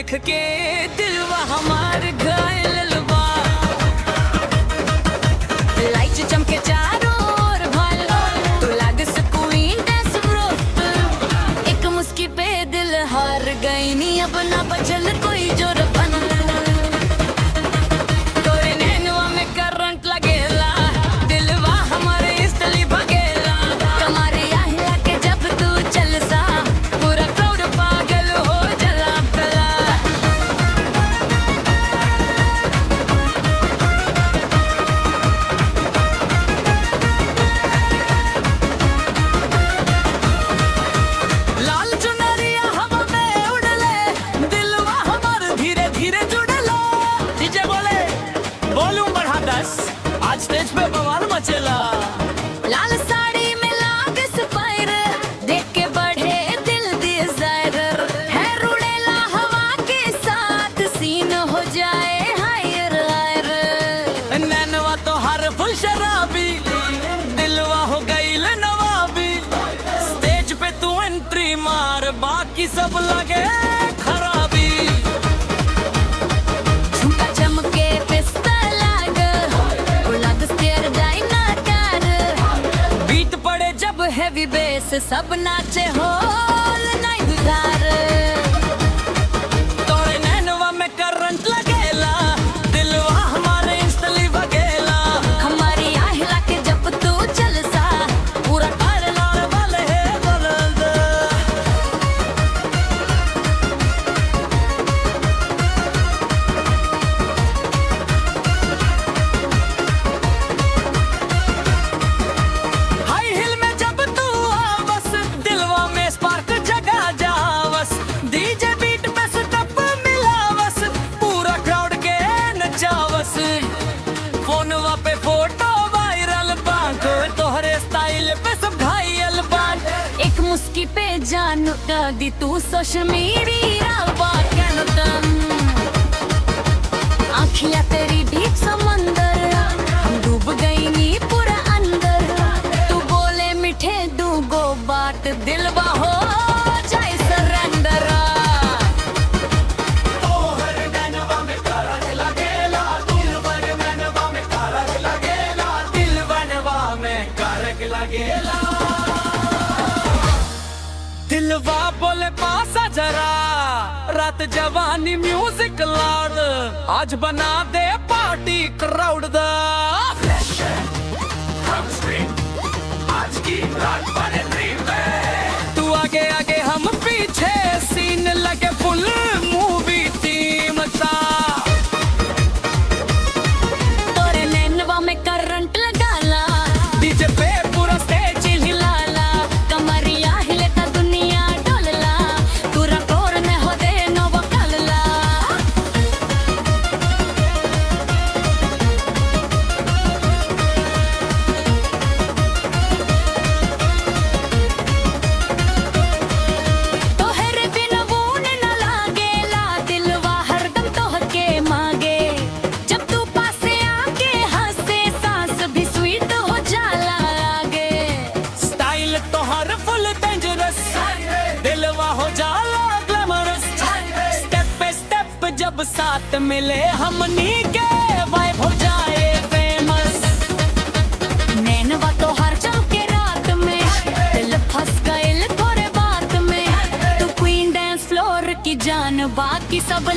देख के दिलवा हमार घायल बा। लाइट चमके चारों ओर भल, तो लागे से क्वीन डांस ग्रुप। एक मुस्की पे दिल हार गई नी, अब ना बचल कोई जोर बन। तोरे नैनवा में करंट लगेला, दिलवा हमारे इस तली भगेला। कमारे आहिला के जब तू चलसा, पूरा क्राउड पागल हो जला पला। लाल चुनरिया हवा में उड़ले, दिलवा हमार धीरे धीरे जुड़ला। डीजे बोले वॉल्यूम बढ़ा 10, आज स्टेज पे बवाल मचेला। लाल साड़ी में लागे स्पाइर, देख के बढ़े दिल डिजायर। है रुड़ेला हवा के साथ, सीन हो जाए हायर हायर। नैनवा तो हर फुल शराबी, दिलवा हो गईल नवाबी। स्टेज पे तू एंट्री मार, बाकी सब लगे खराबी। झुमका चमके पिस्ता लाग, उलग स्टेयर डाइना कार। बीट पड़े जब हेवी बेस, सब नाचे होल नाइट उधार। तोरे नैनवा में करंट लगेला, दिलवा हमारे इंस्टली भगेला। हमारी आहिला के जब तू चलसा, पूरा कर लाल वाले है बुलंद। हाई हिल में जब तू आवस, दिलवा में स्पार्क जगा जावस। डीजे बीट पे स्टेप मिलावस, पूरा क्राउड के नचावस। फोनवा पे फोटो वायरल बांको, तोहरे स्टाइल पे सब घायल बांट। एक मुस्की पे जान उठा दी तू, सोशल मीडिया बाकन तम। आँखियाँ तेरी डीप समंदर, हम डूब गई नी पूरा अंदर। तू बोले मीठे दूगो बात, दिलवा हो जाए सरेंडर। दिलवा बोले पासा जरा, रात जवानी म्यूजिक लाउड। आज बना दे पार्टी क्राउड दा। आज की रात बने ड्रीम में, तू आगे आगे हम पीछे, सीन लगे फुल मूवी टीम सा। तोरे नैनवा में करंट लगाला, डीजे पे पूरा स्टेज हिलाला। कमरिया हिले ता दुनिया डोलला, पूरा कोर में हो दे नो बकलला। तोहरे बिन वून न लागेला, दिलवा हरदम तोहके मांगे। जब तू पासे आके हंसे, सांस भी स्वीट हो जाला आगे। स्टाइल तोहर फुल डेंजरस, दिलवा हो जाला ग्लैमरस। स्टेप पे स्टेप जब साथ मिले हमनी के, वाइब हो जाए फेमस। नैनवा तो हर चमके रात में, दिल फंस गइल थोड़े बात में। तू क्वीन डांस फ्लोर की जान, बाकी सब